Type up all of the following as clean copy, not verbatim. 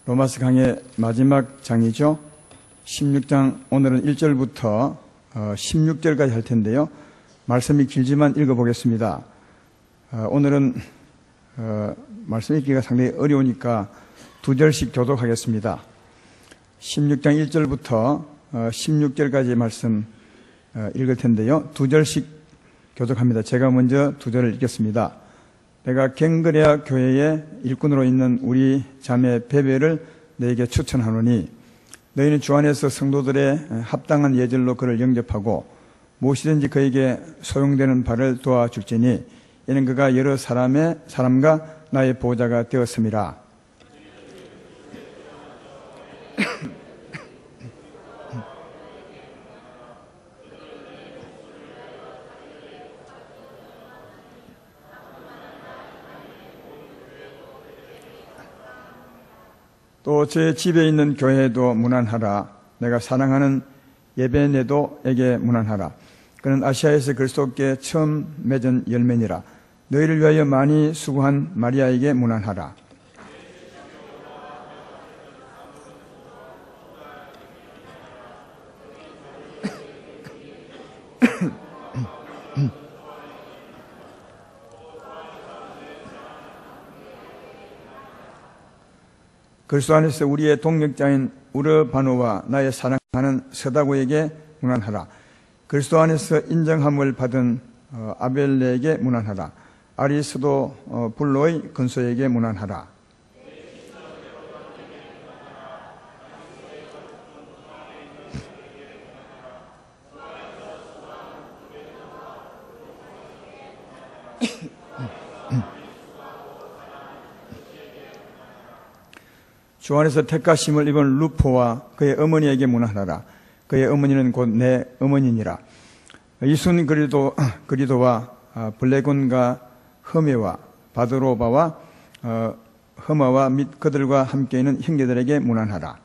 로마서 강의 마지막 장이죠. 16장, 오늘은 1절부터 16절까지 할 텐데요. 말씀이 길지만 읽어보겠습니다. 오늘은 말씀 읽기가 상당히 어려우니까 두 절씩 교독하겠습니다. 16장 1절부터 16절까지 말씀 읽을 텐데요. 두 절씩 교독합니다. 제가 먼저 두 절을 읽겠습니다. 내가 갱그레아 교회의 일꾼으로 있는 우리 자매 베베를 너에게 추천하노니 너희는 주 안에서 성도들의 합당한 예절로 그를 영접하고 무엇이든지 그에게 소용되는 바를 도와줄지니 이는 그가 여러 사람과 나의 보호자가 되었음이라. 또 제 집에 있는 교회에도 문안하라. 내가 사랑하는 예베네도에게 문안하라. 그는 아시아에서 그리스도께 처음 맺은 열매니라. 너희를 위하여 많이 수고한 마리아에게 문안하라. 그리스도 안에서 우리의 동역자인 우르바노와 나의 사랑하는 서다고에게 문안하라. 그리스도 안에서 인정함을 받은 아벨레에게 문안하라. 아리스도 불로의 근소에게 문안하라. 주 안에서 택하심을 입은 루포와 그의 어머니에게 문안하라. 그의 어머니는 곧 내 어머니니라. 이순 그리도와 블레곤과 허메와 바드로바와 허마와 및 그들과 함께 있는 형제들에게 문안하라.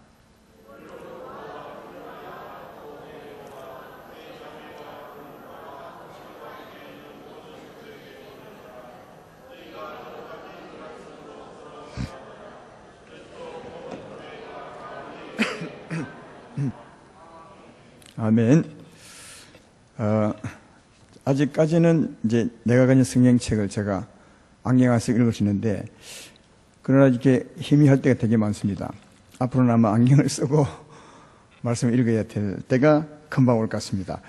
아멘. 아직까지는 이제 내가 가진 성경책을 제가 안경 안에서 읽을 수 있는데, 그러나 이렇게 희미할 때가 되게 많습니다. 앞으로는 아마 안경을 쓰고 말씀을 읽어야 될 때가 금방 올 것 같습니다.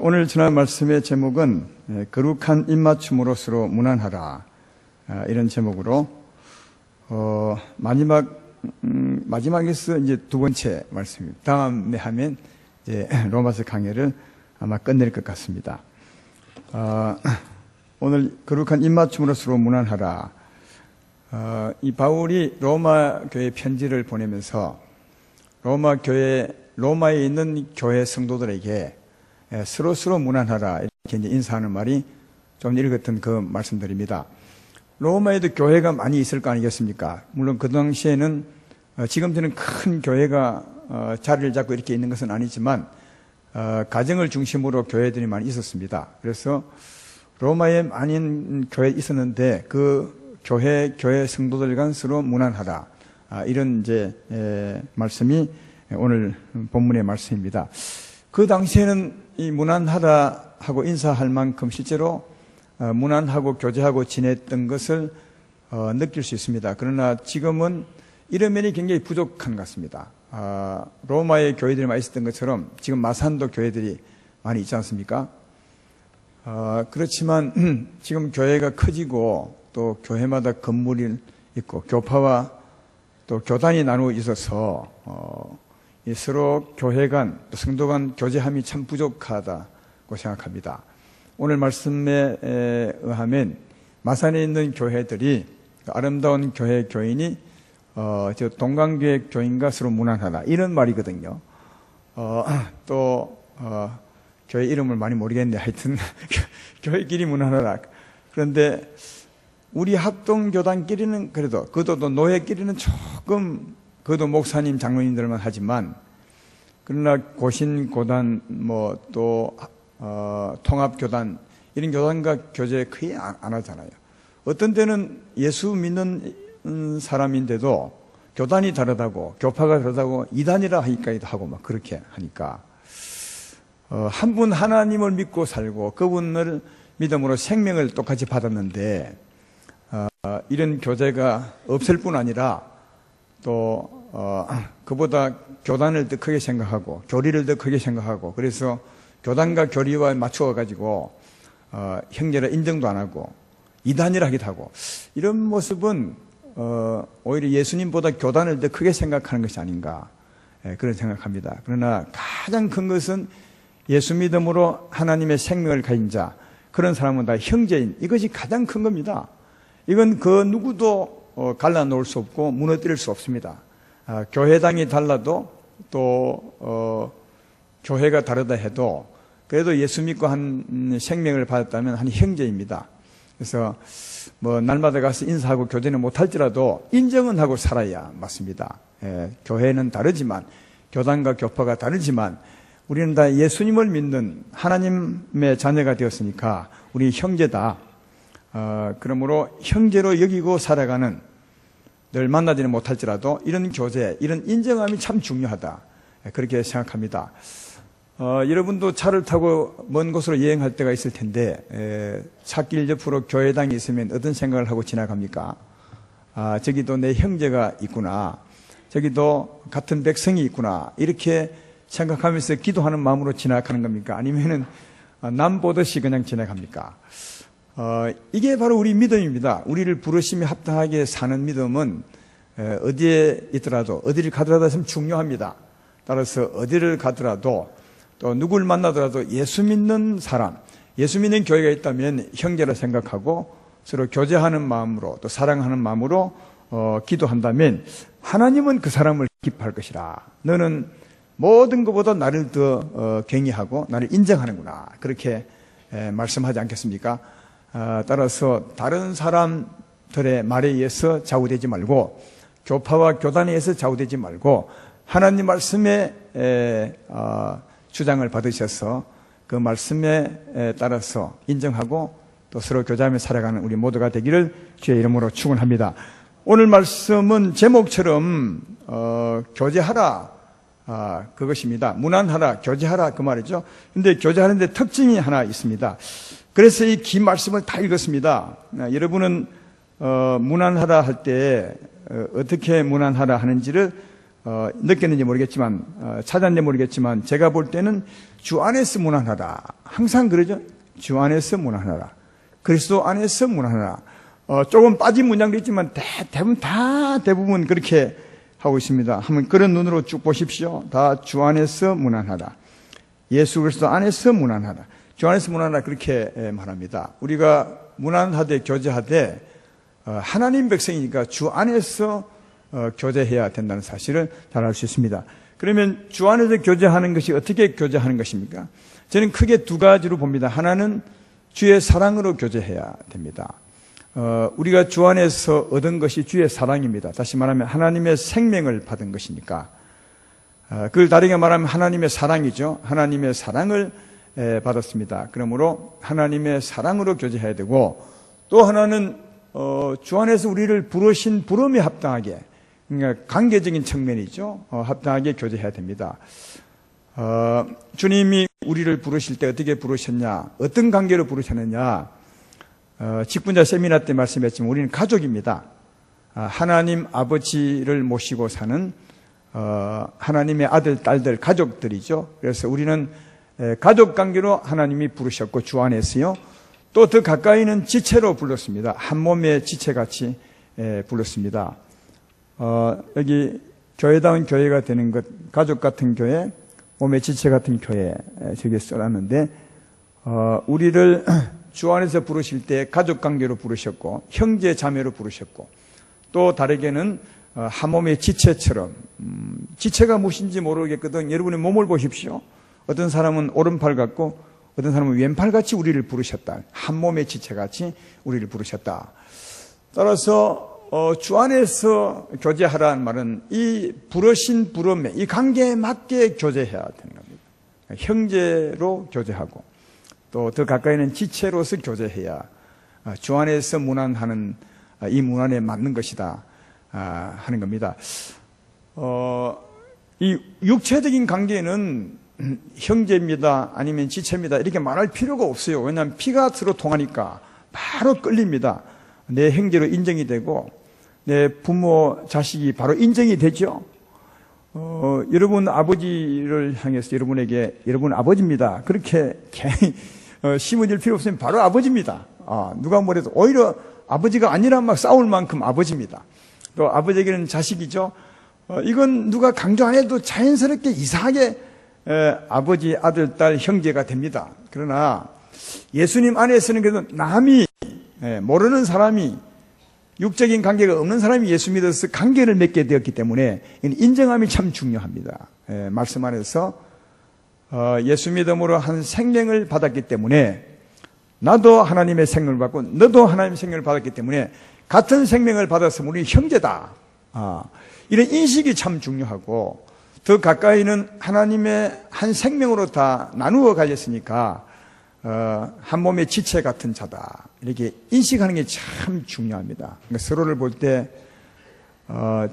오늘 전할 말씀의 제목은 거룩한 입맞춤으로서로 문안하라. 이런 제목으로, 마지막에서 이제 두 번째 말씀입니다. 다음에 하면 이제 로마서 강해를 아마 끝낼 것 같습니다. 오늘 거룩한 입맞춤으로서로 문안하라. 이 바울이 로마 교회 편지를 보내면서 로마에 있는 교회 성도들에게 서로 문안하라 이렇게 이제 인사하는 말이 좀 읽었던 그 말씀들입니다. 로마에도 교회가 많이 있을 거 아니겠습니까? 물론 그 당시에는 지금처럼 큰 교회가 자리를 잡고 이렇게 있는 것은 아니지만 가정을 중심으로 교회들이 많이 있었습니다. 그래서 로마에 많은 교회 있었는데 그 교회 성도들 서로 문안하라. 이런 이제 말씀이 오늘 본문의 말씀입니다. 그 당시에는 이 문안하라 하고 인사할 만큼 실제로 문안하고 교제하고 지냈던 것을 느낄 수 있습니다. 그러나 지금은 이런 면이 굉장히 부족한 것 같습니다. 로마의 교회들이 많이 있었던 것처럼 지금 마산도 교회들이 많이 있지 않습니까? 그렇지만 지금 교회가 커지고 또 교회마다 건물이 있고 교파와 또 교단이 나누어 있어서 서로 교회 간, 또 성도 간 교제함이 참 부족하다고 생각합니다. 오늘 말씀에 의하면 마산에 있는 교회들이 아름다운 교인이 동강교회 교인과 서로 문안하라 이런 말이거든요. 교회 이름을 많이 모르겠는데 하여튼 교회끼리 문안하라. 그런데 우리 합동교단끼리는 그래도 그것도 노예끼리는 조금 그것도 목사님 장로님들만 하지만, 그러나 고신고단 통합교단 이런 교단과 교제 거의 안 하잖아요. 어떤 때는 예수 믿는 사람인데도 교단이 다르다고, 교파가 다르다고 이단이라 하기까지도 하고 막 그렇게 하니까 한 분 하나님을 믿고 살고 그분을 믿음으로 생명을 똑같이 받았는데 이런 교제가 없을 뿐 아니라 또 그보다 교단을 더 크게 생각하고 교리를 더 크게 생각하고 그래서 교단과 교리와 맞추어 가지고 형제라 인정도 안 하고 이단이라 하기도 하고 이런 모습은 오히려 예수님보다 교단을 더 크게 생각하는 것이 아닌가 그런 생각합니다. 그러나 가장 큰 것은 예수 믿음으로 하나님의 생명을 가진 자 그런 사람은 다 형제인 이것이 가장 큰 겁니다. 이건 그 누구도 갈라놓을 수 없고 무너뜨릴 수 없습니다. 교회당이 달라도 또 교회가 다르다 해도 그래도 예수 믿고 한 생명을 받았다면 한 형제입니다. 그래서 뭐 날마다 가서 인사하고 교제는 못할지라도 인정은 하고 살아야 맞습니다. 교회는 다르지만 교단과 교파가 다르지만 우리는 다 예수님을 믿는 하나님의 자녀가 되었으니까 우리 형제다. 그러므로 형제로 여기고 살아가는 늘 만나지는 못할지라도 이런 교제, 이런 인정함이 참 중요하다. 그렇게 생각합니다. 여러분도 차를 타고 먼 곳으로 여행할 때가 있을 텐데 차길 옆으로 교회당이 있으면 어떤 생각을 하고 지나갑니까? 저기도 내 형제가 있구나. 저기도 같은 백성이 있구나. 이렇게 생각하면서 기도하는 마음으로 지나가는 겁니까? 아니면은 남 보듯이 그냥 지나갑니까? 이게 바로 우리 믿음입니다. 우리를 부르심에 합당하게 사는 믿음은 어디에 있더라도 어디를 가더라도 참 중요합니다. 따라서 어디를 가더라도 또 누굴 만나더라도 예수 믿는 사람, 예수 믿는 교회가 있다면 형제라 생각하고 서로 교제하는 마음으로 또 사랑하는 마음으로 기도한다면 하나님은 그 사람을 기뻐할 것이라. 너는 모든 것보다 나를 더 경외하고 나를 인정하는구나. 그렇게 말씀하지 않겠습니까? 따라서 다른 사람들의 말에 의해서 좌우되지 말고 교파와 교단에 의해서 좌우되지 말고 하나님 말씀에 주장을 받으셔서 그 말씀에 따라서 인정하고 또 서로 교제하며 살아가는 우리 모두가 되기를 주의 이름으로 축원합니다. 오늘 말씀은 제목처럼 교제하라 그것입니다. 문안하라, 교제하라 그 말이죠. 근데 교제하는데 특징이 하나 있습니다. 그래서 이 긴 말씀을 다 읽었습니다. 여러분은 문안하라 할 때 어떻게 문안하라 하는지를 느꼈는지 모르겠지만 찾았는지 모르겠지만 제가 볼 때는 주 안에서 문안하라. 항상 그러죠. 주 안에서 문안하라. 그리스도 안에서 문안하라. 조금 빠진 문장도 있지만 대부분 그렇게 하고 있습니다. 한번 그런 눈으로 쭉 보십시오. 다 주 안에서 문안하라. 예수 그리스도 안에서 문안하라. 주 안에서 문안하라 그렇게 말합니다. 우리가 문안하되 교제하되 하나님 백성이니까 주 안에서 교제해야 된다는 사실을 잘 알 수 있습니다. 그러면 주 안에서 교제하는 것이 어떻게 교제하는 것입니까? 저는 크게 두 가지로 봅니다. 하나는 주의 사랑으로 교제해야 됩니다. 우리가 주 안에서 얻은 것이 주의 사랑입니다. 다시 말하면 하나님의 생명을 받은 것이니까 그걸 다르게 말하면 하나님의 사랑이죠. 하나님의 사랑을 받았습니다. 그러므로 하나님의 사랑으로 교제해야 되고 또 하나는 주 안에서 우리를 부르신 부름에 합당하게 그러니까 관계적인 측면이죠. 합당하게 교제해야 됩니다. 주님이 우리를 부르실 때 어떻게 부르셨냐 어떤 관계로 부르셨느냐 직분자 세미나 때 말씀했지만 우리는 가족입니다. 하나님 아버지를 모시고 사는 하나님의 아들, 딸들, 가족들이죠. 그래서 우리는 가족 관계로 하나님이 부르셨고 주 안에서요. 또 더 가까이는 지체로 불렀습니다. 한 몸의 지체같이 불렀습니다. 여기 교회다운 교회가 되는 것, 가족 같은 교회, 몸의 지체 같은 교회 저기 써놨는데 우리를 주 안에서 부르실 때 가족 관계로 부르셨고 형제 자매로 부르셨고 또 다르게는 한 몸의 지체처럼 지체가 무엇인지 모르겠거든. 여러분의 몸을 보십시오. 어떤 사람은 오른팔 같고 어떤 사람은 왼팔 같이 우리를 부르셨다. 한 몸의 지체같이 우리를 부르셨다. 따라서 주 안에서 교제하라는 말은 이 부르신 부름에 이 관계에 맞게 교제해야 되는 겁니다. 형제로 교제하고 또 더 가까이는 지체로서 교제해야 주 안에서 문안하는 이 문안에 맞는 것이다. 하는 겁니다. 이 육체적인 관계는 형제입니다, 아니면 지체입니다, 이렇게 말할 필요가 없어요. 왜냐하면 피가 서로 통하니까 바로 끌립니다. 내 형제로 인정이 되고, 내 부모, 자식이 바로 인정이 되죠. 여러분 아버지를 향해서 여러분에게 여러분 아버지입니다, 그렇게 심어질 필요 없으면 바로 아버지입니다. 누가 뭐래도 오히려 아버지가 아니라 막 싸울 만큼 아버지입니다. 또 아버지에게는 자식이죠. 이건 누가 강조 안 해도 자연스럽게 이상하게 아버지, 아들, 딸, 형제가 됩니다. 그러나 예수님 안에서는 그래도 남이, 모르는 사람이, 육적인 관계가 없는 사람이 예수 믿어서 관계를 맺게 되었기 때문에 인정함이 참 중요합니다. 말씀 안에서 예수 믿음으로 한 생명을 받았기 때문에 나도 하나님의 생명을 받고 너도 하나님의 생명을 받았기 때문에 같은 생명을 받았으면 우리 형제다. 이런 인식이 참 중요하고, 더 가까이는 하나님의 한 생명으로 다 나누어 가졌으니까 한 몸의 지체 같은 자다, 이렇게 인식하는 게 참 중요합니다. 그러니까 서로를 볼 때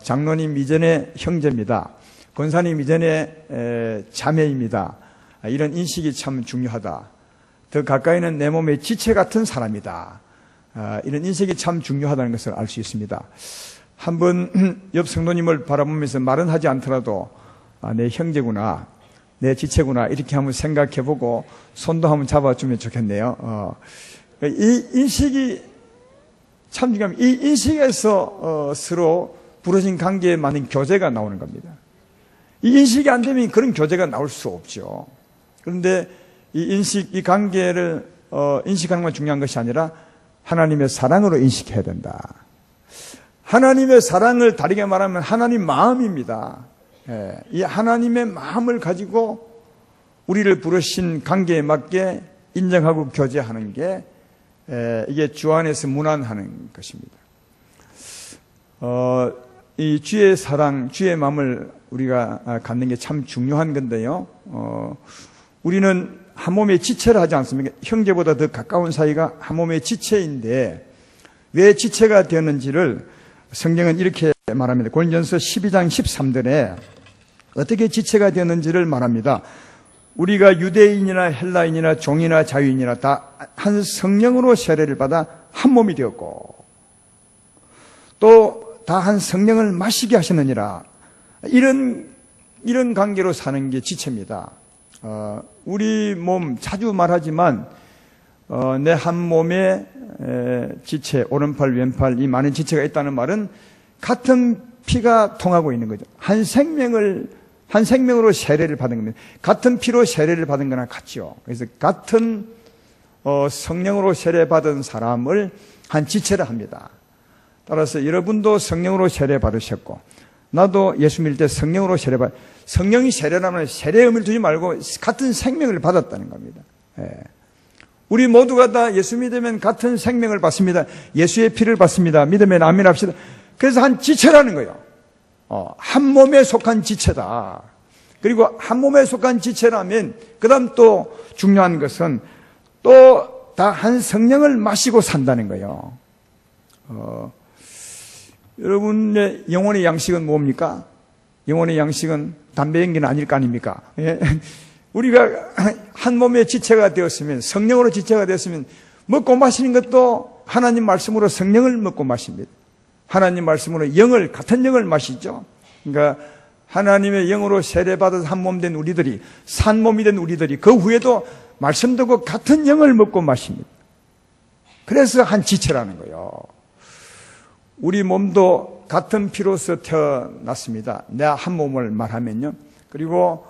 장로님 이전에 형제입니다, 권사님 이전에 자매입니다, 이런 인식이 참 중요하다. 더 가까이는 내 몸의 지체 같은 사람이다, 이런 인식이 참 중요하다는 것을 알 수 있습니다. 한번 옆 성도님을 바라보면서 말은 하지 않더라도 내 형제구나, 내 지체구나, 이렇게 한번 생각해보고 손도 한번 잡아주면 좋겠네요. 이 인식이 참 중요합니다. 이 인식에서 서로 부러진 관계에 맞는 교제가 나오는 겁니다. 이 인식이 안 되면 그런 교제가 나올 수 없죠. 그런데 이 인식, 이 관계를 인식하는 건 중요한 것이 아니라 하나님의 사랑으로 인식해야 된다. 하나님의 사랑을 다르게 말하면 하나님 마음입니다. 이 하나님의 마음을 가지고 우리를 부르신 관계에 맞게 인정하고 교제하는 게 이게 주 안에서 문안하는 것입니다. 이 주의 사랑, 주의 마음을 우리가 갖는 게 참 중요한 건데요. 우리는 한 몸의 지체를 하지 않습니까? 형제보다 더 가까운 사이가 한 몸의 지체인데 왜 지체가 되었는지를 성경은 이렇게 말합니다. 고린도전서 12장 13절에 어떻게 지체가 되었는지를 말합니다. 우리가 유대인이나 헬라인이나 종이나 자유인이나 다 한 성령으로 세례를 받아 한 몸이 되었고 또 다 한 성령을 마시게 하셨느니라. 이런 관계로 사는 게 지체입니다. 우리 몸 자주 말하지만 내 한 몸에 지체, 오른팔, 왼팔, 이 많은 지체가 있다는 말은 같은 피가 통하고 있는 거죠. 한 생명으로 세례를 받은 겁니다. 같은 피로 세례를 받은 거나 같죠. 그래서 같은 성령으로 세례받은 사람을 한 지체를 합니다. 따라서 여러분도 성령으로 세례 받으셨고 나도 예수 믿을 때 성령으로 성령이 세례라면 세례의 의미를 두지 말고 같은 생명을 받았다는 겁니다. 우리 모두가 다 예수 믿으면 같은 생명을 받습니다. 예수의 피를 받습니다. 믿으면 아멘 합시다. 그래서 한 지체라는 거예요. 한 몸에 속한 지체다. 그리고 한 몸에 속한 지체라면 그 다음 또 중요한 것은 또 다 한 성령을 마시고 산다는 거예요. 여러분의 영혼의 양식은 뭡니까? 영혼의 양식은 담배 연기는 아닐 거 아닙니까? 예? 우리가 한 몸의 지체가 되었으면, 성령으로 지체가 되었으면 먹고 마시는 것도 하나님 말씀으로 성령을 먹고 마십니다. 하나님 말씀으로 같은 영을 마시죠. 그러니까 하나님의 영으로 세례받아서 한 몸 된 우리들이, 산 몸이 된 우리들이 그 후에도 말씀 듣고 같은 영을 먹고 마십니다. 그래서 한 지체라는 거예요. 우리 몸도 같은 피로서 태어났습니다. 내 한 몸을 말하면요. 그리고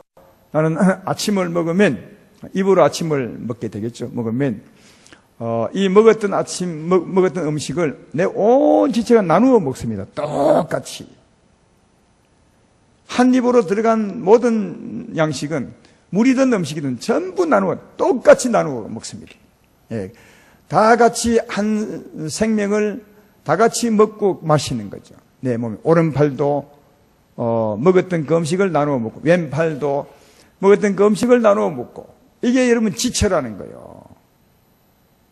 나는 아침을 먹으면, 입으로 아침을 먹게 되겠죠. 먹으면, 이 먹었던 음식을 내 온 지체가 나누어 먹습니다. 똑같이. 한 입으로 들어간 모든 양식은 물이든 음식이든 전부 똑같이 나누어 먹습니다. 예. 다 같이 한 생명을 다 같이 먹고 마시는 거죠. 내 몸에. 오른팔도, 먹었던 그 음식을 나누어 먹고, 왼팔도 먹었던 그 음식을 나누어 먹고, 이게 여러분 지체라는 거예요.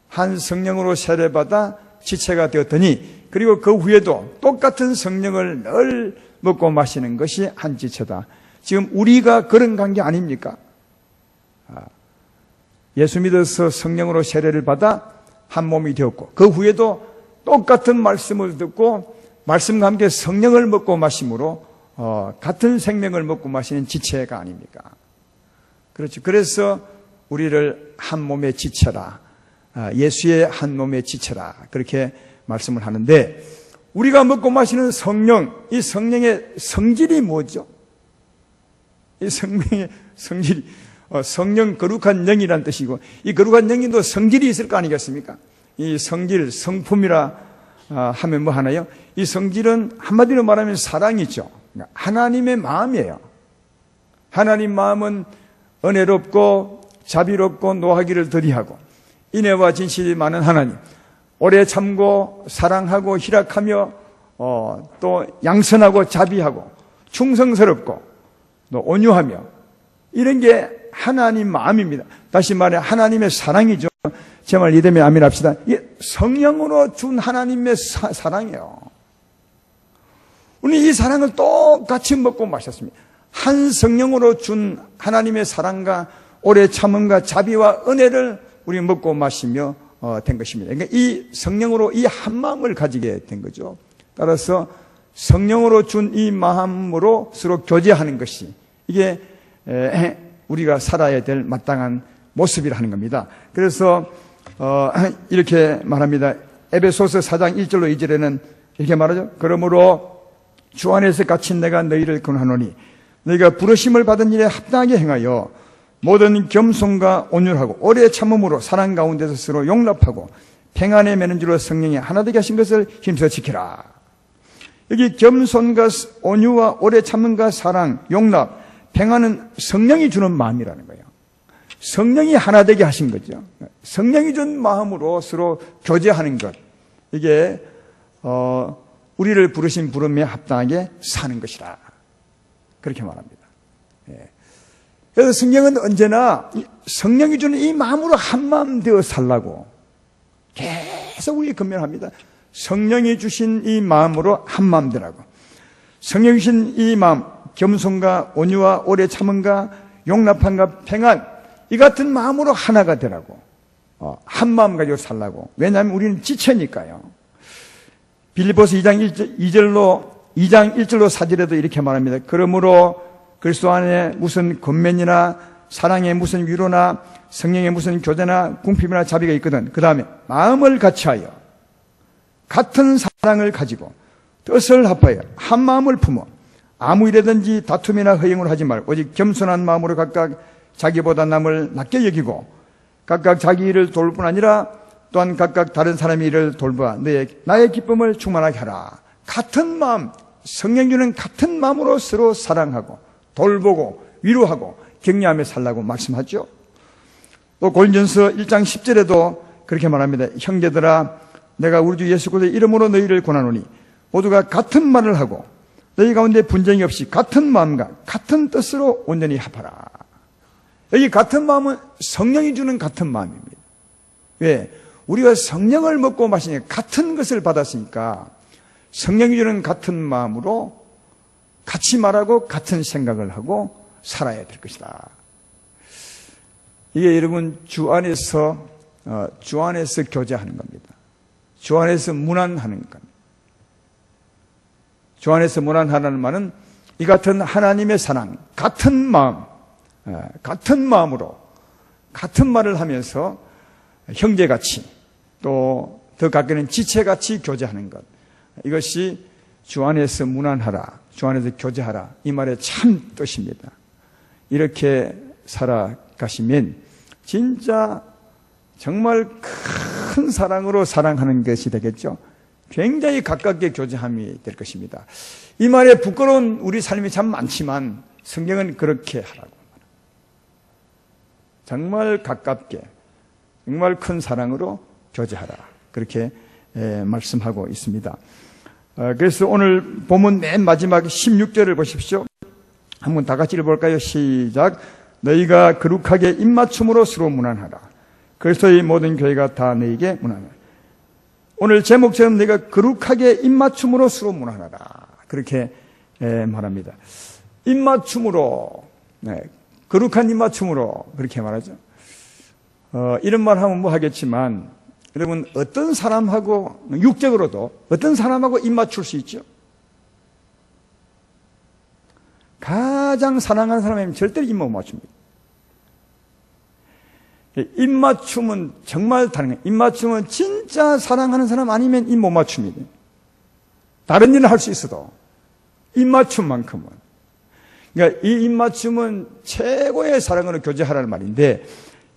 한 성령으로 세례받아 지체가 되었더니 그리고 그 후에도 똑같은 성령을 늘 먹고 마시는 것이 한 지체다. 지금 우리가 그런 관계 아닙니까? 예수 믿어서 성령으로 세례를 받아 한 몸이 되었고, 그 후에도 똑같은 말씀을 듣고 말씀과 함께 성령을 먹고 마심으로 같은 생명을 먹고 마시는 지체가 아닙니까? 그렇죠. 그래서 우리를 한 몸의 지체라, 예수의 한 몸의 지체라, 그렇게 말씀을 하는데, 우리가 먹고 마시는 성령, 이 성령의 성질이 뭐죠? 이 성령의 성질이 성령 거룩한 영이란 뜻이고, 이 거룩한 영인도 성질이 있을 거 아니겠습니까? 이 성질, 성품이라 하면 뭐 하나요? 이 성질은 한마디로 말하면 사랑이죠. 하나님의 마음이에요. 하나님 마음은 은혜롭고 자비롭고 노하기를 더디하고 인애와 진실이 많은 하나님, 오래 참고 사랑하고 희락하며 또 양선하고 자비하고 충성스럽고 또 온유하며, 이런 게 하나님 마음입니다. 다시 말해 하나님의 사랑이죠. 제 말 이해되면 아멘 합시다. 이게 성령으로 준 하나님의 사랑이에요. 우리 이 사랑을 똑같이 먹고 마셨습니다. 한 성령으로 준 하나님의 사랑과 오래 참음과 자비와 은혜를 우리 먹고 마시며 된 것입니다. 그러니까 이 성령으로 이 한 마음을 가지게 된 거죠. 따라서 성령으로 준 이 마음으로 서로 교제하는 것이, 이게 우리가 살아야 될 마땅한 모습이라 하는 겁니다. 그래서 이렇게 말합니다. 에베소서 4장 1절로 2절에는 이렇게 말하죠. 그러므로 주 안에서 갇힌 내가 너희를 권하노니 너희가 부르심을 받은 일에 합당하게 행하여 모든 겸손과 온유하고 오래 참음으로 사랑 가운데서 서로 용납하고 평안에 매는 줄로 성령이 하나 되게 하신 것을 힘써 지키라. 여기 겸손과 온유와 오래 참음과 사랑, 용납, 평안은 성령이 주는 마음이라는 거예요. 성령이 하나 되게 하신 거죠. 성령이 준 마음으로 서로 교제하는 것, 이게 우리를 부르신 부름에 합당하게 사는 것이라, 그렇게 말합니다. 그래서 성령은 언제나 성령이 주는 이 마음으로 한 마음 되어 살라고 계속 우리 권면합니다. 성령이 주신 이 마음으로 한 마음 되라고. 성령이 주신 이 마음, 겸손과 온유와 오래 참음과 용납함과 평안, 이 같은 마음으로 하나가 되라고, 한 마음 가지고 살라고. 왜냐하면 우리는 지체니까요. 빌립보서 2장 1절로 4절에도 이렇게 말합니다. 그러므로 그리스도 안에 무슨 권면이나 사랑에 무슨 위로나 성령의 무슨 교제나 궁핍이나 자비가 있거든. 그 다음에 마음을 같이하여 같은 사랑을 가지고 뜻을 합하여 한 마음을 품어 아무 일에든지 다툼이나 허영을 하지 말고 오직 겸손한 마음으로 각각 자기보다 남을 낮게 여기고 각각 자기 일을 돌볼 뿐 아니라 또한 각각 다른 사람의 일을 돌보아 나의 기쁨을 충만하게 하라. 같은 마음, 성령 주는 같은 마음으로 서로 사랑하고 돌보고 위로하고 격려하며 살라고 말씀하죠. 또 고린도전서 1장 10절에도 그렇게 말합니다. 형제들아, 내가 우리 주 예수 그리스도의 이름으로 너희를 권하노니 모두가 같은 말을 하고 너희 가운데 분쟁이 없이 같은 마음과 같은 뜻으로 온전히 합하라. 여기 같은 마음은 성령이 주는 같은 마음입니다. 왜? 우리가 성령을 먹고 마시니까 같은 것을 받았으니까 성령이 주는 같은 마음으로 같이 말하고 같은 생각을 하고 살아야 될 것이다. 이게 여러분 주 안에서 교제하는 겁니다. 주 안에서 문안하는 겁니다. 주 안에서 문안하라는 말은 이 같은 하나님의 사랑, 같은 마음, 같은 마음으로 같은 말을 하면서 형제같이 또 더 가까이는 지체같이 교제하는 것, 이것이 주 안에서 문안하라, 주 안에서 교제하라, 이 말의 참 뜻입니다. 이렇게 살아가시면 진짜 정말 큰 사랑으로 사랑하는 것이 되겠죠. 굉장히 가깝게 교제함이 될 것입니다. 이 말에 부끄러운 우리 삶이 참 많지만 성경은 그렇게 하라고 말합니다. 정말 가깝게, 정말 큰 사랑으로 교제하라, 그렇게 말씀하고 있습니다. 그래서 오늘 본문 맨 마지막 16절을 보십시오. 한번 다 같이 읽어볼까요? 시작. 너희가 거룩하게 입맞춤으로 서로 문안하라. 그리스도의 모든 교회가 다 너희에게 문안하라. 오늘 제목처럼 내가 거룩하게 입맞춤으로 서로 문안하라. 그렇게 말합니다. 입맞춤으로, 거룩한 입맞춤으로 그렇게 말하죠. 이런 말 하면 뭐 하겠지만, 여러분, 어떤 사람하고, 육적으로도 어떤 사람하고 입맞출 수 있죠? 가장 사랑하는 사람이면 절대로 입 못 맞춥니다. 입맞춤은 정말 다른 거예요. 입맞춤은 진짜 사랑하는 사람 아니면 입 못 맞춥니다. 다른 일을 할 수 있어도 입맞춤만큼은. 그러니까 이 입맞춤은 최고의 사랑으로 교제하라는 말인데,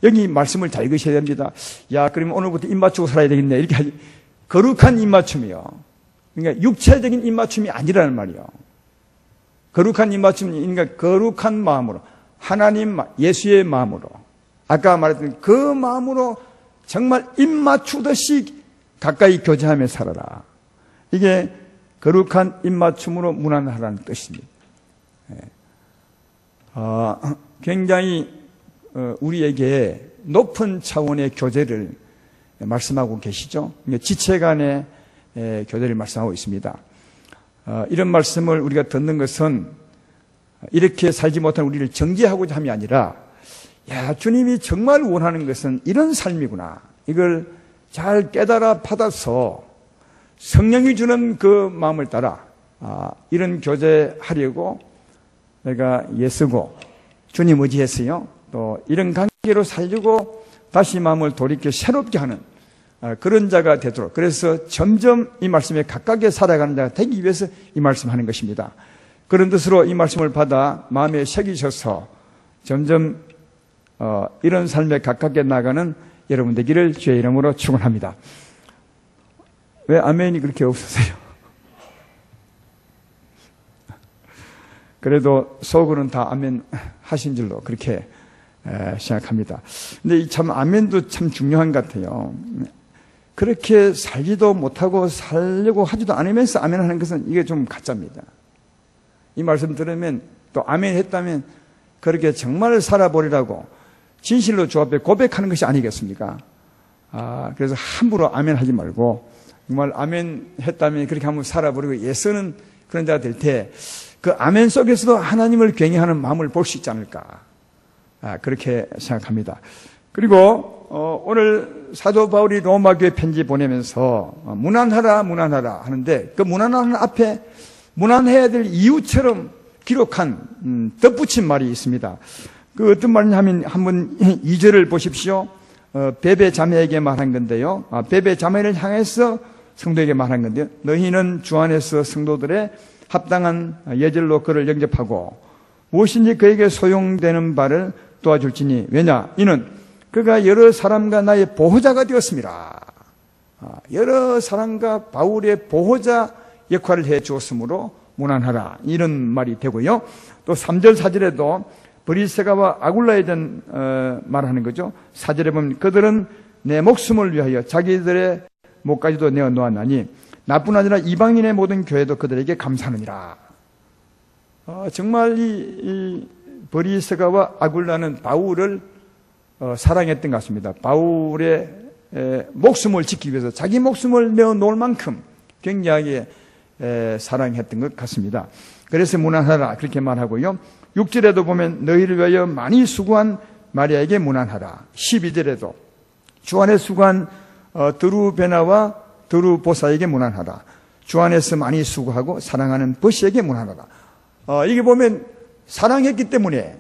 여기 말씀을 잘 읽으셔야 됩니다. 야, 그러면 오늘부터 입 맞추고 살아야 되겠네. 이렇게 하지. 거룩한 입맞춤이요. 그러니까 육체적인 입맞춤이 아니라는 말이요. 거룩한 입맞춤이, 그러니까 거룩한 마음으로, 하나님, 예수의 마음으로, 아까 말했던 그 마음으로 정말 입 맞추듯이 가까이 교제하며 살아라. 이게 거룩한 입맞춤으로 문안하라는 뜻입니다. 굉장히 우리에게 높은 차원의 교제를 말씀하고 계시죠. 지체 간의 교제를 말씀하고 있습니다. 이런 말씀을 우리가 듣는 것은 이렇게 살지 못한 우리를 정죄하고자 함이 아니라, 야, 주님이 정말 원하는 것은 이런 삶이구나. 이걸 잘 깨달아 받아서 성령이 주는 그 마음을 따라 이런 교제하려고 내가 애쓰고 주님 의지했어요. 또 이런 관계로 살려고 다시 마음을 돌이켜 새롭게 하는 그런 자가 되도록, 그래서 점점 이 말씀에 가깝게 살아가는 자가 되기 위해서 이 말씀하는 것입니다. 그런 뜻으로 이 말씀을 받아 마음에 새기셔서 점점 이런 삶에 가깝게 나가는 여러분 되기를 주의 이름으로 축원합니다. 왜 아멘이 그렇게 없으세요? 그래도 속으로는 다 아멘 하신 줄로 그렇게 생각합니다. 근데 참 아멘도 참 중요한 것 같아요. 그렇게 살지도 못하고 살려고 하지도 않으면서 아멘 하는 것은 이게 좀 가짜입니다. 이 말씀 들으면 또 아멘 했다면 그렇게 정말 살아보리라고 진실로 주 앞에 고백하는 것이 아니겠습니까? 그래서 함부로 아멘 하지 말고 정말 아멘 했다면 그렇게 한번 살아보리고 예서는 그런 자가 될 때 그 아멘 속에서도 하나님을 경외하는 마음을 볼 수 있지 않을까. 그렇게 생각합니다. 그리고 오늘 사도 바울이 로마 교회 편지 보내면서 문안하라 문안하라 하는데, 그 문안하는 앞에 문안해야 될 이유처럼 기록한 덧붙인 말이 있습니다. 그 어떤 말이냐면 한번 2절을 보십시오. 베베 자매에게 말한 건데요. 베베 자매를 향해서 성도에게 말한 건데요. 너희는 주 안에서 성도들의 합당한 예절로 그를 영접하고 무엇인지 그에게 소용되는 바를 도와줄지니, 왜냐 이는 그가 여러 사람과 나의 보호자가 되었습니다. 여러 사람과 바울의 보호자 역할을 해 주었으므로 문안하라, 이런 말이 되고요. 또 3절 4절에도 브리스가와 아굴라에 대한 말하는 거죠. 4절에 보면 그들은 내 목숨을 위하여 자기들의 목까지도 내어 놓았나니 나뿐 아니라 이방인의 모든 교회도 그들에게 감사하느니라. 정말 이 브리스가와 아굴라는 바울을 사랑했던 것 같습니다. 바울의 목숨을 지키기 위해서 자기 목숨을 내어 놓을 만큼 굉장히 사랑했던 것 같습니다. 그래서 문안하라 그렇게 말하고요. 6절에도 보면 너희를 위하여 많이 수고한 마리아에게 문안하라. 12절에도 주 안에 수고한 드루베나와 드루보사에게 문안하라. 주 안에서 많이 수고하고 사랑하는 버시에게 문안하라. 이게 보면 사랑했기 때문에,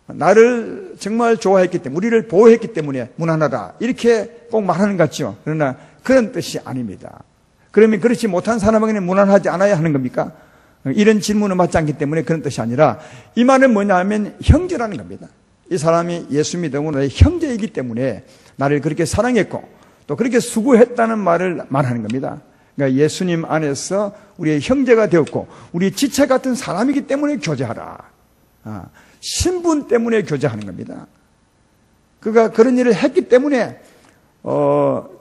나를 정말 좋아했기 때문에, 우리를 보호했기 때문에 문안하라 이렇게 꼭 말하는 것 같죠. 그러나 그런 뜻이 아닙니다. 그러면 그렇지 못한 사람에게는 문안하지 않아야 하는 겁니까? 이런 질문은 맞지 않기 때문에 그런 뜻이 아니라, 이 말은 뭐냐면 형제라는 겁니다. 이 사람이 예수 믿음으로 나의 형제이기 때문에 나를 그렇게 사랑했고 또 그렇게 수고했다는 말을 말하는 겁니다. 그러니까 예수님 안에서 우리의 형제가 되었고 우리 지체 같은 사람이기 때문에 교제하라. 신분 때문에 교제하는 겁니다. 그가 그런 일을 했기 때문에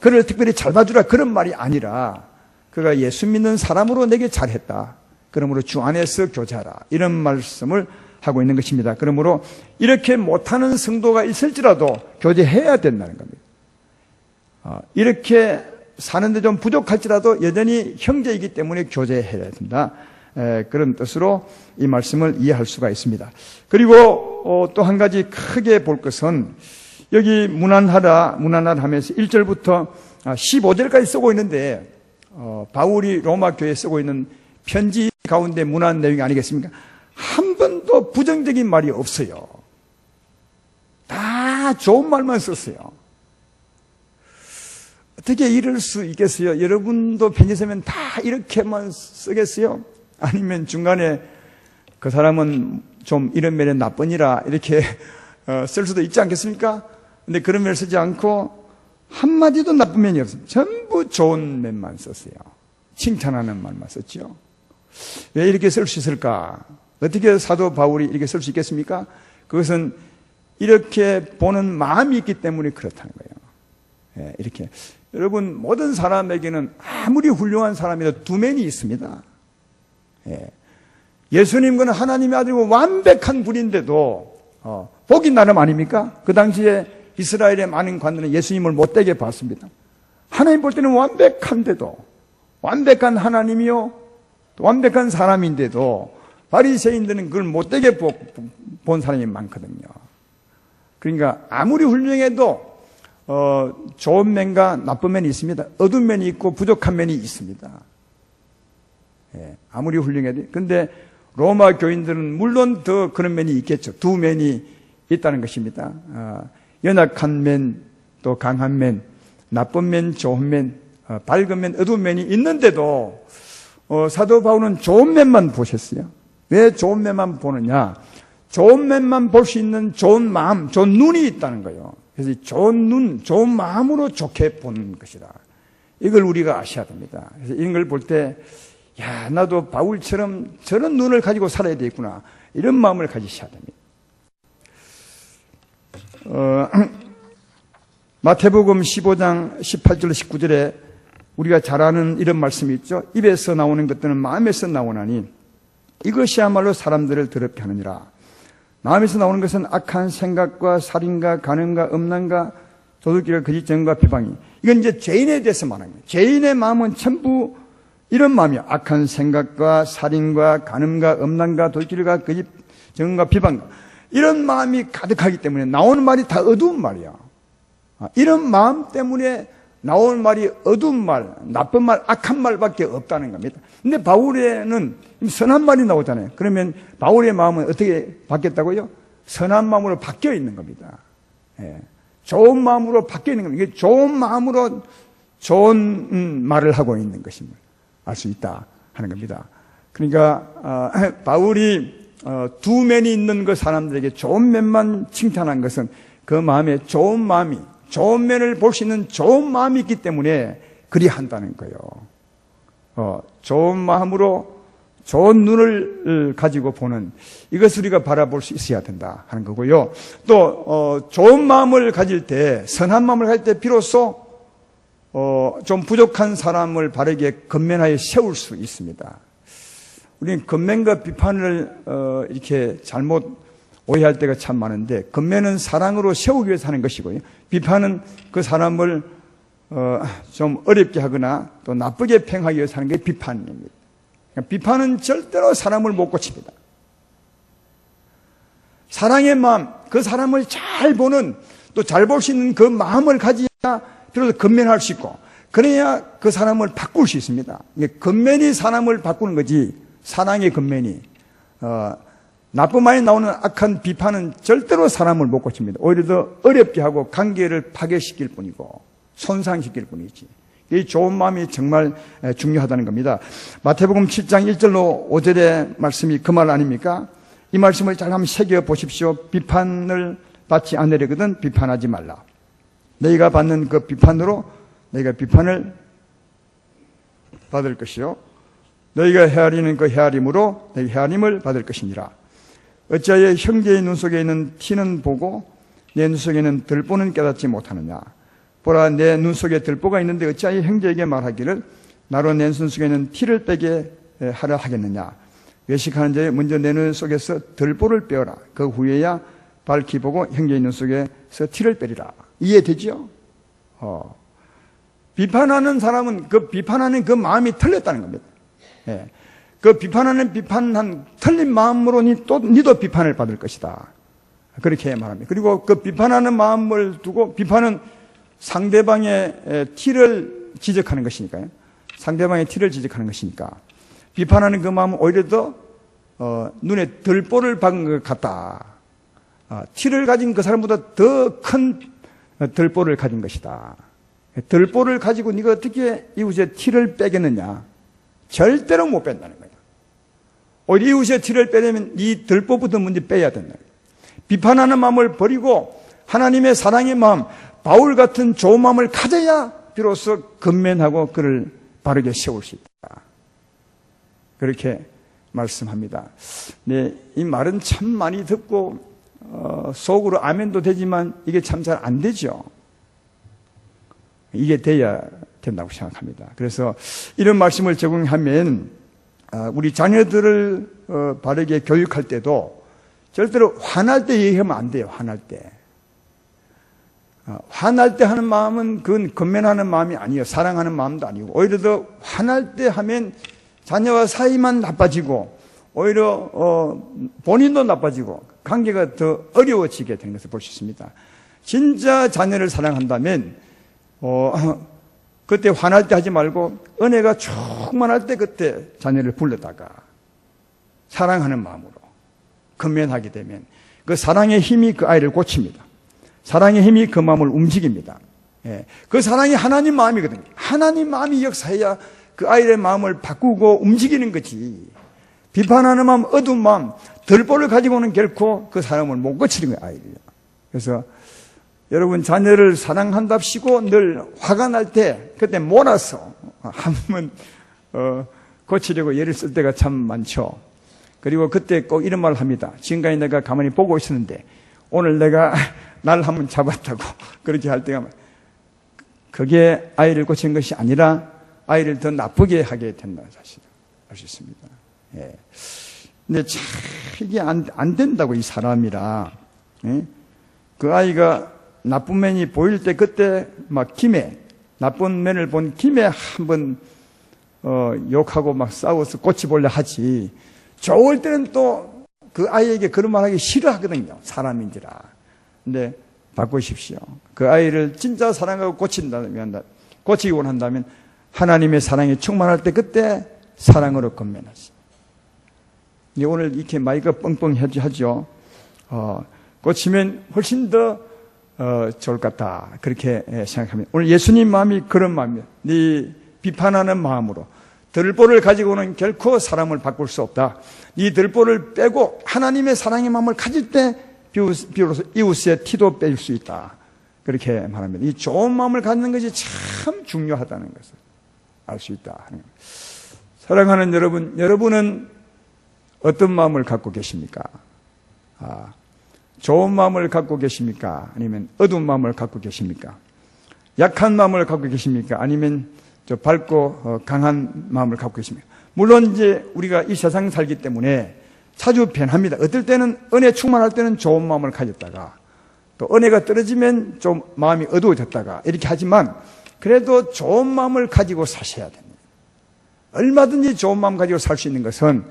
그를 특별히 잘 봐주라, 그런 말이 아니라 그가 예수 믿는 사람으로 내게 잘했다, 그러므로 주 안에서 교제하라, 이런 말씀을 하고 있는 것입니다. 그러므로 이렇게 못하는 성도가 있을지라도 교제해야 된다는 겁니다. 이렇게 사는데 좀 부족할지라도 여전히 형제이기 때문에 교제해야 된다. 그런 뜻으로 이 말씀을 이해할 수가 있습니다. 그리고 또 한 가지 크게 볼 것은 여기 무난하라 하면서 1절부터 15절까지 쓰고 있는데 바울이 로마 교회에 쓰고 있는 편지 가운데 무난 내용이 아니겠습니까? 한 번도 부정적인 말이 없어요. 다 좋은 말만 썼어요. 어떻게 이럴 수 있겠어요? 여러분도 편지 쓰면 다 이렇게만 쓰겠어요? 아니면 중간에 그 사람은 좀 이런 면에 나쁘니라 이렇게 쓸 수도 있지 않겠습니까? 근데 그런 면을 쓰지 않고 한마디도 나쁜 면이 없어요. 전부 좋은 면만 썼어요. 칭찬하는 말만 썼죠. 왜 이렇게 쓸 수 있을까? 어떻게 사도 바울이 이렇게 쓸 수 있겠습니까? 그것은 이렇게 보는 마음이 있기 때문에 그렇다는 거예요. 이렇게. 여러분, 모든 사람에게는 아무리 훌륭한 사람이라도 두 면이 있습니다. 예수님은 하나님의 아들이고 완벽한 분인데도 복이 나름 아닙니까? 그 당시에 이스라엘의 많은 관들은 예수님을 못되게 봤습니다. 하나님 볼 때는 완벽한데도, 완벽한 하나님이요 또 완벽한 사람인데도 바리새인들은 그걸 못되게 본 사람이 많거든요. 그러니까 아무리 훌륭해도 좋은 면과 나쁜 면이 있습니다. 어두운 면이 있고 부족한 면이 있습니다. 아무리 훌륭해도. 근데 로마 교인들은 물론 더 그런 면이 있겠죠. 두 면이 있다는 것입니다. 연약한 면, 또 강한 면, 나쁜 면, 좋은 면, 밝은 면, 어두운 면이 있는데도 사도 바울은 좋은 면만 보셨어요. 왜 좋은 면만 보느냐? 좋은 면만 볼 수 있는 좋은 마음, 좋은 눈이 있다는 거예요. 그래서 좋은 눈, 좋은 마음으로 좋게 보는 것이다. 이걸 우리가 아셔야 됩니다. 그래서 이런 걸 볼 때, 야, 나도 바울처럼 저런 눈을 가지고 살아야 되겠구나. 이런 마음을 가지셔야 됩니다. 마태복음 15장 18절 19절에 우리가 잘 아는 이런 말씀이 있죠. 입에서 나오는 것들은 마음에서 나오나니 이것이야말로 사람들을 더럽게 하느니라. 마음에서 나오는 것은 악한 생각과 살인과 간음과 음란과 도둑질과 거짓증과 비방이. 이건 이제 죄인에 대해서 말하는 거예요. 죄인의 마음은 전부 이런 마음이야. 악한 생각과 살인과 간음과 음란과 도둑질과 거짓증과 비방과 이런 마음이 가득하기 때문에 나오는 말이 다 어두운 말이야. 이런 마음 때문에 나오는 말이 어두운 말, 나쁜 말, 악한 말밖에 없다는 겁니다. 근데 바울에는 선한 말이 나오잖아요. 그러면 바울의 마음은 어떻게 바뀌었다고요? 선한 마음으로 바뀌어 있는 겁니다. 좋은 마음으로 바뀌어 있는 겁니다. 이게 좋은 마음으로 좋은 말을 하고 있는 것임을 알 수 있다 하는 겁니다. 그러니까 바울이 두 면이 있는 그 사람들에게 좋은 면만 칭찬한 것은 그 마음에 좋은 마음이, 좋은 면을 볼 수 있는 좋은 마음이 있기 때문에 그리 한다는 거예요. 좋은 마음으로 좋은 눈을 가지고 보는 이것을 우리가 바라볼 수 있어야 된다 하는 거고요. 또 좋은 마음을 가질 때, 선한 마음을 가질 때 비로소 좀 부족한 사람을 바르게 건면하여 세울 수 있습니다. 우리는 건면과 비판을 이렇게 잘못 오해할 때가 참 많은데, 건면은 사랑으로 세우기 위해서 하는 것이고요. 비판은 그 사람을 좀 어렵게 하거나 또 나쁘게 평하기 위해서 하는 게 비판입니다. 그러니까 비판은 절대로 사람을 못 고칩니다. 사랑의 마음, 그 사람을 잘 보는, 또 잘 볼 수 있는 그 마음을 가져야 비로소 건면할 수 있고, 그래야 그 사람을 바꿀 수 있습니다. 건면이 사람을 바꾸는 거지, 사랑의 건면이. 나쁜 말이 나오는 악한 비판은 절대로 사람을 못 고칩니다. 오히려 더 어렵게 하고 관계를 파괴시킬 뿐이고 손상시킬 뿐이지. 이 좋은 마음이 정말 중요하다는 겁니다. 마태복음 7장 1절로 5절의 말씀이 그 말 아닙니까? 이 말씀을 잘 한번 새겨보십시오. 비판을 받지 않으려거든 비판하지 말라. 너희가 받는 그 비판으로 너희가 비판을 받을 것이요, 너희가 헤아리는 그 헤아림으로 너희 헤아림을 받을 것이니라. 어찌하여 형제의 눈 속에 있는 티는 보고 내 눈 속에는 들보는 깨닫지 못하느냐. 보라, 내 눈 속에 들보가 있는데 어찌하여 형제에게 말하기를 나로 내 눈 속에는 티를 빼게 하려 하겠느냐. 외식하는 자의 먼저 내 눈 속에서 들보를 빼어라. 그 후에야 밝히 보고 형제의 눈 속에서 티를 빼리라. 이해되죠? 비판하는 사람은 그 비판하는 그 마음이 틀렸다는 겁니다. 예. 그 비판하는 비판한 틀린 마음으로 니도 비판을 받을 것이다. 그렇게 말합니다. 그리고 그 비판하는 마음을 두고 비판은 상대방의 티를 지적하는 것이니까요. 상대방의 티를 지적하는 것이니까 비판하는 그 마음은 오히려 더 눈에 들보를 박은 것 같다. 티를 가진 그 사람보다 더 큰 들보를 가진 것이다. 들보를 가지고 네가 어떻게 이웃의 티를 빼겠느냐? 절대로 못 뺀다는 거예요. 오히려 이웃의 티를 빼려면 이 들보부터 먼저 빼야 된다. 비판하는 마음을 버리고 하나님의 사랑의 마음, 바울 같은 좋은 마음을 가져야 비로소 근면하고 그를 바르게 세울 수 있다. 그렇게 말씀합니다. 네, 이 말은 참 많이 듣고 속으로 아멘도 되지만 이게 참 잘 안 되죠. 이게 돼야 된다고 생각합니다. 그래서 이런 말씀을 적용하면 우리 자녀들을 바르게 교육할 때도 절대로 화날 때 얘기하면 안 돼요. 화날 때. 화날 때 하는 마음은 그건 근면하는 마음이 아니에요. 사랑하는 마음도 아니고 오히려 더 화날 때 하면 자녀와 사이만 나빠지고 오히려 본인도 나빠지고 관계가 더 어려워지게 되는 것을 볼 수 있습니다. 진짜 자녀를 사랑한다면 그때 화날 때 하지 말고 은혜가 충만할 때 그때 자녀를 불러다가 사랑하는 마음으로 근면하게 되면 그 사랑의 힘이 그 아이를 고칩니다. 사랑의 힘이 그 마음을 움직입니다. 예. 그 사랑이 하나님 마음이거든요. 하나님 마음이 역사해야 그 아이의 마음을 바꾸고 움직이는 거지. 비판하는 마음, 어두운 마음, 덜보를 가지고는 결코 그 사람을 못 고치는 거예요, 아이들이. 그래서 여러분 자녀를 사랑한답시고 늘 화가 날 때 그때 몰아서 한번 고치려고 예를 쓸 때가 참 많죠. 그리고 그때 꼭 이런 말을 합니다. 지금까지 내가 가만히 보고 있었는데 오늘 내가 날 한번 잡았다고 그렇게 할 때가 그게 아이를 고친 것이 아니라 아이를 더 나쁘게 하게 된다는 사실을 알 수 있습니다. 예. 근데 참 이게 안 된다고 이 사람이라. 예? 그 아이가 나쁜 면이 보일 때 그때 막 김에 나쁜 면을 본 김에 한번 욕하고 막 싸워서 고치보려 하지. 좋을 때는 또 그 아이에게 그런 말 하기 싫어하거든요. 사람인지라. 근데 바꾸십시오. 그 아이를 진짜 사랑하고 고친다면, 고치기 원한다면 하나님의 사랑이 충만할 때 그때 사랑으로 건면하시. 오늘 이렇게 마이가 뻥뻥하죠. 고치면 훨씬 더 좋을 것 같다. 그렇게 생각합니다. 오늘 예수님 마음이 그런 마음이에요. 네 비판하는 마음으로 들보를 가지고는 결코 사람을 바꿀 수 없다. 이 들보를 빼고 하나님의 사랑의 마음을 가질 때 비로소 이웃의 티도 뺄 수 있다. 그렇게 말합니다. 이 좋은 마음을 갖는 것이 참 중요하다는 것을 알 수 있다. 사랑하는 여러분, 여러분은 어떤 마음을 갖고 계십니까? 좋은 마음을 갖고 계십니까? 아니면 어두운 마음을 갖고 계십니까? 약한 마음을 갖고 계십니까? 아니면 밝고 강한 마음을 갖고 계십니까? 물론 이제 우리가 이 세상 살기 때문에 자주 변합니다. 어떨 때는 은혜 충만할 때는 좋은 마음을 가졌다가 또 은혜가 떨어지면 좀 마음이 어두워졌다가 이렇게 하지만 그래도 좋은 마음을 가지고 사셔야 됩니다. 얼마든지 좋은 마음 가지고 살 수 있는 것은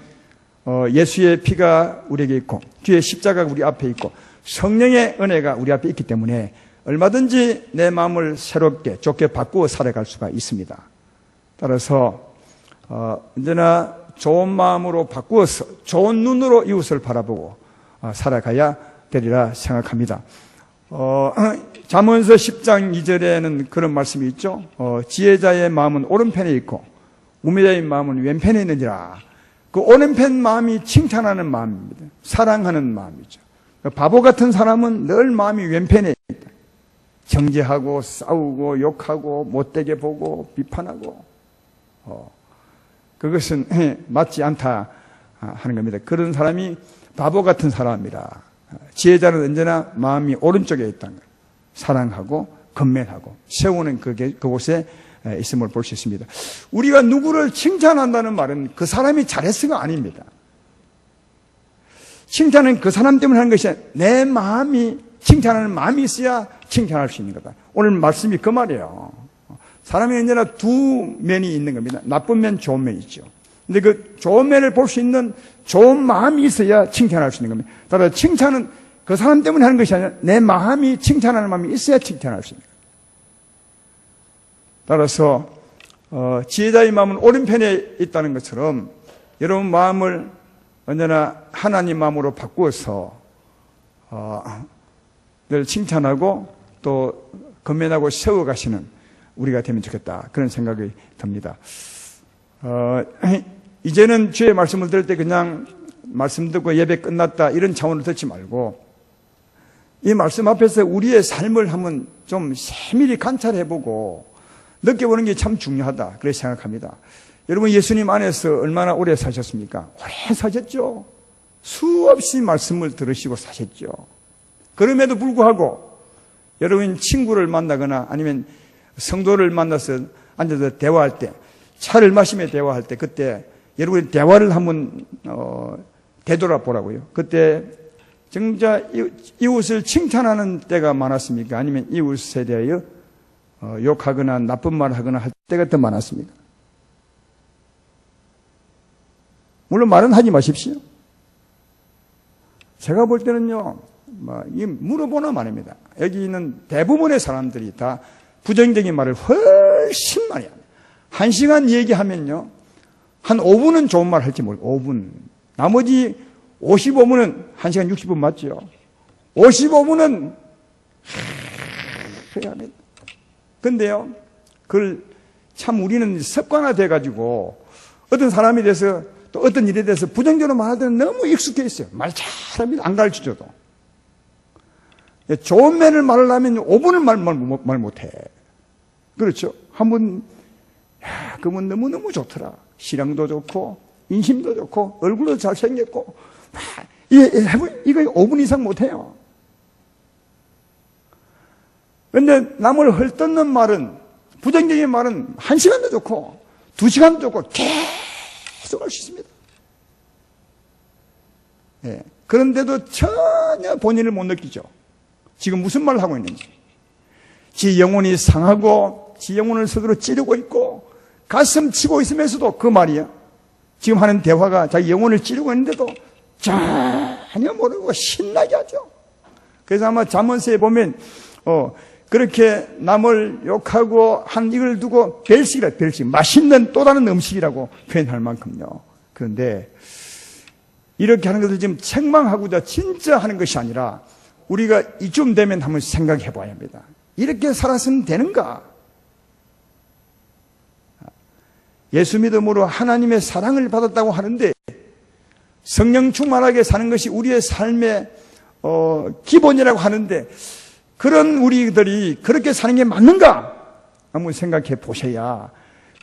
예수의 피가 우리에게 있고 뒤에 십자가가 우리 앞에 있고 성령의 은혜가 우리 앞에 있기 때문에 얼마든지 내 마음을 새롭게 좋게 바꾸어 살아갈 수가 있습니다. 따라서 언제나 좋은 마음으로 바꾸어서 좋은 눈으로 이웃을 바라보고 살아가야 되리라 생각합니다. 잠언서 10장 2절에는 그런 말씀이 있죠. 지혜자의 마음은 오른편에 있고 우매자의 마음은 왼편에 있느니라. 그 오른편 마음이 칭찬하는 마음입니다. 사랑하는 마음이죠. 바보 같은 사람은 늘 마음이 왼편에 있다. 정죄하고 싸우고 욕하고 못되게 보고 비판하고 그것은 맞지 않다 하는 겁니다. 그런 사람이 바보 같은 사람이라. 지혜자는 언제나 마음이 오른쪽에 있다는 거예요. 사랑하고 건면하고 세우는 그곳에 있음을 볼 수 있습니다. 우리가 누구를 칭찬한다는 말은 그 사람이 잘했어가 아닙니다. 칭찬은 그 사람 때문에 하는 것이 아니라 내 마음이 칭찬하는 마음이 있어야 칭찬할 수 있는 거다. 오늘 말씀이 그 말이에요. 사람이 언제나 두 면이 있는 겁니다. 나쁜 면, 좋은 면이 있죠. 근데 그 좋은 면을 볼 수 있는 좋은 마음이 있어야 칭찬할 수 있는 겁니다. 따라서 칭찬은 그 사람 때문에 하는 것이 아니라 내 마음이 칭찬하는 마음이 있어야 칭찬할 수 있는 겁니다. 따라서 지혜자의 마음은 오른편에 있다는 것처럼 여러분 마음을 언제나 하나님 마음으로 바꾸어서 늘 칭찬하고 또 건면하고 세워가시는 우리가 되면 좋겠다. 그런 생각이 듭니다. 이제는 주의 말씀을 들을 때 그냥 말씀 듣고 예배 끝났다 이런 차원으로 듣지 말고 이 말씀 앞에서 우리의 삶을 한번 좀 세밀히 관찰해보고 느껴보는 게 참 중요하다. 그렇게 생각합니다. 여러분 예수님 안에서 얼마나 오래 사셨습니까? 오래 사셨죠. 수없이 말씀을 들으시고 사셨죠. 그럼에도 불구하고 여러분 친구를 만나거나 아니면 성도를 만나서 앉아서 대화할 때 차를 마시며 대화할 때 그때 여러분의 대화를 한번 되돌아보라고요. 그때 정작 이웃을 칭찬하는 때가 많았습니까? 아니면 이웃에 대하여 욕하거나 나쁜 말을 하거나 할 때가 더 많았습니까? 물론 말은 하지 마십시오. 제가 볼 때는요, 물어보나 말입니다. 여기 있는 대부분의 사람들이 다 부정적인 말을 훨씬 많이 합니다. 1시간 얘기하면요, 한 5분은 좋은 말 할지 모르고, 5분. 나머지 55분은 1시간 60분 맞죠? 55분은 해야 합니다. 근데요, 그걸 참 우리는 습관화돼가지고 어떤 사람에 대해서 또 어떤 일에 대해서 부정적으로 말할 때는 너무 익숙해 있어요. 말 잘합니다. 안 가르쳐줘도. 좋은 면을 말하려면 5분을 말 못해. 그렇죠? 한번, 그분 너무너무 좋더라. 시량도 좋고, 인심도 좋고, 얼굴도 잘생겼고, 이거 5분 이상 못해요. 근데 남을 헐뜯는 말은, 부정적인 말은 1시간도 좋고, 2시간도 좋고, 계속 할 수 있습니다. 예. 그런데도 전혀 본인을 못 느끼죠. 지금 무슨 말을 하고 있는지. 지 영혼이 상하고, 지 영혼을 스스로 찌르고 있고, 가슴 치고 있으면서도 그 말이야. 지금 하는 대화가 자기 영혼을 찌르고 있는데도 전혀 모르고 신나게 하죠. 그래서 아마 잠언서에 보면, 그렇게 남을 욕하고 한 이걸 두고 별식이라, 별식. 맛있는 또 다른 음식이라고 표현할 만큼요. 그런데 이렇게 하는 것을 지금 책망하고자 진짜 하는 것이 아니라 우리가 이쯤 되면 한번 생각해 봐야 합니다. 이렇게 살아서는 되는가? 예수 믿음으로 하나님의 사랑을 받았다고 하는데 성령 충만하게 사는 것이 우리의 삶의 기본이라고 하는데 그런 우리들이 그렇게 사는 게 맞는가? 한번 생각해 보셔야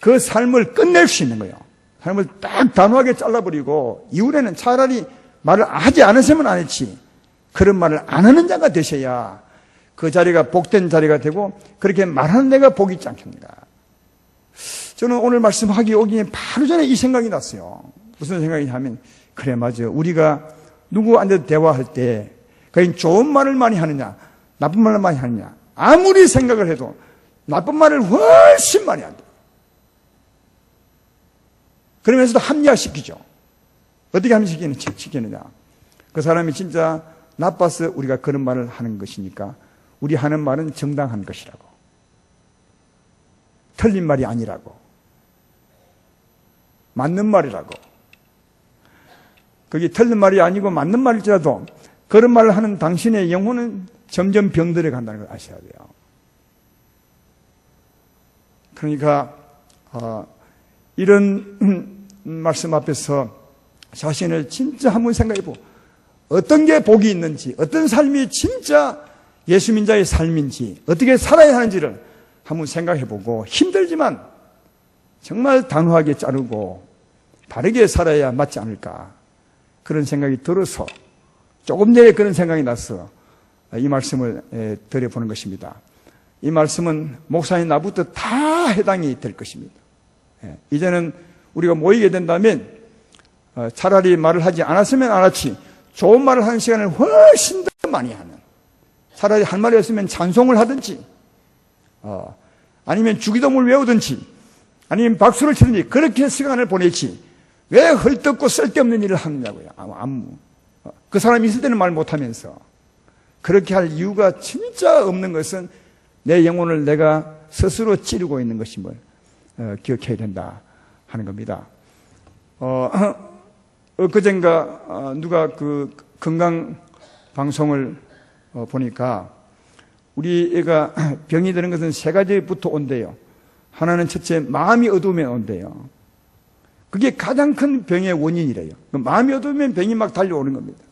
그 삶을 끝낼 수 있는 거예요. 삶을 딱 단호하게 잘라버리고 이후에는 차라리 말을 하지 않았으면 안 했지. 그런 말을 안 하는 자가 되셔야 그 자리가 복된 자리가 되고 그렇게 말하는 데가 복이 있지 않겠는가. 저는 오늘 말씀하기 오기 바로 전에 이 생각이 났어요. 무슨 생각이냐면 그래 맞아. 우리가 누구 앉아서 대화할 때 그냥 좋은 말을 많이 하느냐 나쁜 말을 많이 하느냐 아무리 생각을 해도 나쁜 말을 훨씬 많이 한다. 그러면서도 합리화시키죠. 어떻게 합리화시키느냐. 그 사람이 진짜 나빠서 우리가 그런 말을 하는 것이니까 우리 하는 말은 정당한 것이라고. 틀린 말이 아니라고. 맞는 말이라고. 그게 틀린 말이 아니고 맞는 말일지라도 그런 말을 하는 당신의 영혼은 점점 병들어 간다는 걸 아셔야 돼요. 그러니까 이런 말씀 앞에서 자신을 진짜 한번 생각해보고 어떤 게 복이 있는지 어떤 삶이 진짜 예수민자의 삶인지 어떻게 살아야 하는지를 한번 생각해보고 힘들지만 정말 단호하게 자르고 바르게 살아야 맞지 않을까 그런 생각이 들어서 조금 전에 그런 생각이 나서 이 말씀을 드려보는 것입니다. 이 말씀은 목사님 나부터 다 해당이 될 것입니다. 이제는 우리가 모이게 된다면 차라리 말을 하지 않았으면 안 했지 좋은 말을 하는 시간을 훨씬 더 많이 하는 차라리 할 말이 없으면 찬송을 하든지 아니면 주기도문을 외우든지 아니면 박수를 치든지 그렇게 시간을 보내지 왜 헐뜯고 쓸데없는 일을 하느냐고요. 그 사람이 있을 때는 말 못하면서 그렇게 할 이유가 진짜 없는 것은 내 영혼을 내가 스스로 찌르고 있는 것임을 기억해야 된다 하는 겁니다. 그젠가 누가 그 건강 방송을 보니까 우리 애가 병이 드는 것은 세 가지부터 온대요. 하나는 첫째 마음이 어두우면 온대요. 그게 가장 큰 병의 원인이래요. 마음이 어두우면 병이 막 달려오는 겁니다.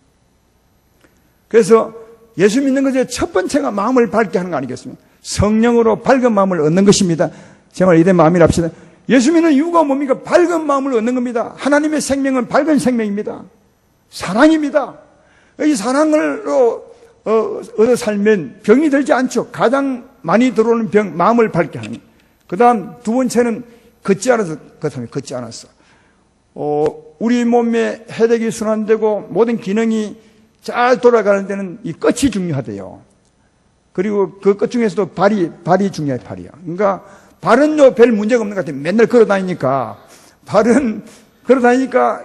그래서 예수 믿는 것의 첫 번째가 마음을 밝게 하는 거 아니겠습니까? 성령으로 밝은 마음을 얻는 것입니다. 정말 이런 마음이랍시다. 예수 믿는 이유가 뭡니까? 밝은 마음을 얻는 겁니다. 하나님의 생명은 밝은 생명입니다. 사랑입니다. 이 사랑으로 얻어 살면 병이 들지 않죠. 가장 많이 들어오는 병, 마음을 밝게 하는. 그 다음 두 번째는 걷지 않아서, 그렇다면 걷지 않았어. 우리 몸에 혈액이 순환되고 모든 기능이 잘 돌아가는 데는 이 끝이 중요하대요. 그리고 그 끝 중에서도 발이 중요해요, 발이요. 그러니까 발은요, 별 문제가 없는 것 같아요. 맨날 걸어 다니니까. 발은 걸어 다니니까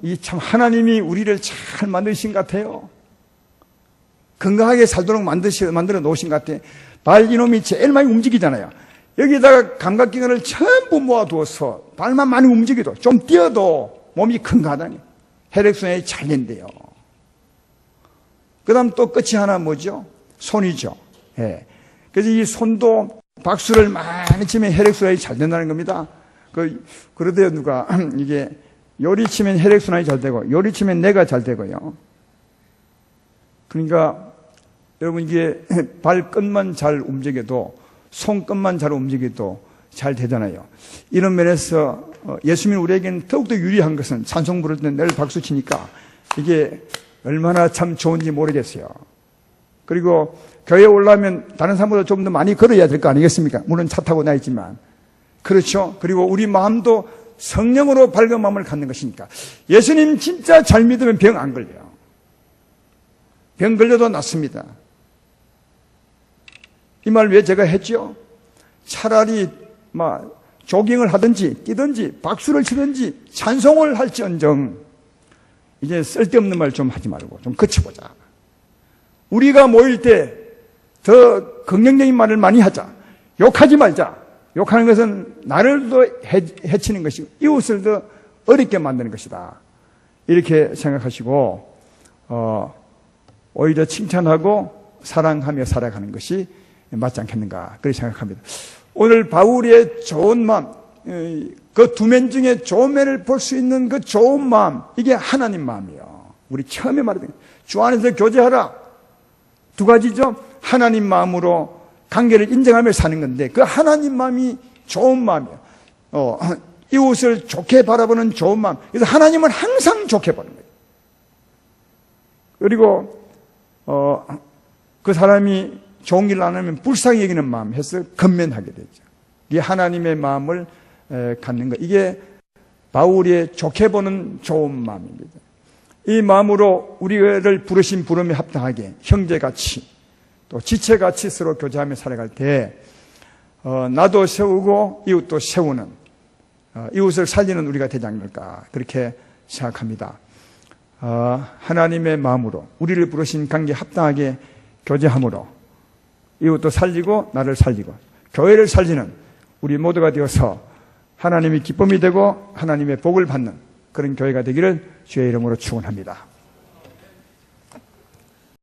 이 참 하나님이 우리를 잘 만드신 것 같아요. 건강하게 살도록 만들어 놓으신 것 같아요. 발 이놈이 제일 많이 움직이잖아요. 여기다가 감각기관을 전부 모아두어서 발만 많이 움직여도 좀 뛰어도 몸이 건강하다니 혈액순환이 잘 된대요. 그 다음 또 끝이 하나 뭐죠? 손이죠. 예. 그래서 이 손도 박수를 많이 치면 혈액순환이 잘 된다는 겁니다. 그러대요, 누가. 이게 요리 치면 혈액순환이 잘 되고 요리 치면 뇌가 잘 되고요. 그러니까 여러분 이게 발끝만 잘 움직여도 손끝만 잘 움직여도 잘 되잖아요. 이런 면에서 예수 믿는 우리에게는 더욱더 유리한 것은 찬송 부를 때 늘 박수 치니까 이게 얼마나 참 좋은지 모르겠어요. 그리고 교회에 올라오면 다른 사람보다 좀 더 많이 걸어야 될 거 아니겠습니까? 물론 차 타고 다니지만. 그렇죠. 그리고 우리 마음도 성령으로 밝은 마음을 갖는 것이니까. 예수님 진짜 잘 믿으면 병 안 걸려요. 병 걸려도 낫습니다. 이 말 왜 제가 했죠? 차라리 조깅을 하든지 뛰든지 박수를 치든지 찬송을 할지언정 이제 쓸데없는 말 좀 하지 말고 좀 그쳐보자. 우리가 모일 때 더 긍정적인 말을 많이 하자. 욕하지 말자. 욕하는 것은 나를 더 해치는 것이고 이웃을 더 어렵게 만드는 것이다. 이렇게 생각하시고 오히려 칭찬하고 사랑하며 살아가는 것이 맞지 않겠는가 그렇게 생각합니다. 오늘 바울의 좋은 마음, 그 두 면 중에 좋은 면을 볼 수 있는 그 좋은 마음, 이게 하나님 마음이에요. 우리 처음에 말했던 주 안에서 교제하라. 두 가지죠. 하나님 마음으로 관계를 인정하며 사는 건데 그 하나님 마음이 좋은 마음이에요. 이웃을 좋게 바라보는 좋은 마음. 그래서 하나님은 항상 좋게 보는 거예요. 그리고 그 사람이 좋은 일을 안 하면 불쌍히 여기는 마음 해서 건면하게 되죠. 이게 하나님의 마음을 갖는 것. 이게 바울의 좋게 보는 좋은 마음입니다. 이 마음으로 우리를 부르신 부름에 합당하게 형제같이 또 지체같이 서로 교제하며 살아갈 때 나도 세우고 이웃도 세우는 이웃을 살리는 우리가 되지 않을까 그렇게 생각합니다. 하나님의 마음으로 우리를 부르신 관계에 합당하게 교제함으로 이웃도 살리고 나를 살리고 교회를 살리는 우리 모두가 되어서 하나님이 기쁨이 되고 하나님의 복을 받는 그런 교회가 되기를 주의 이름으로 축원합니다.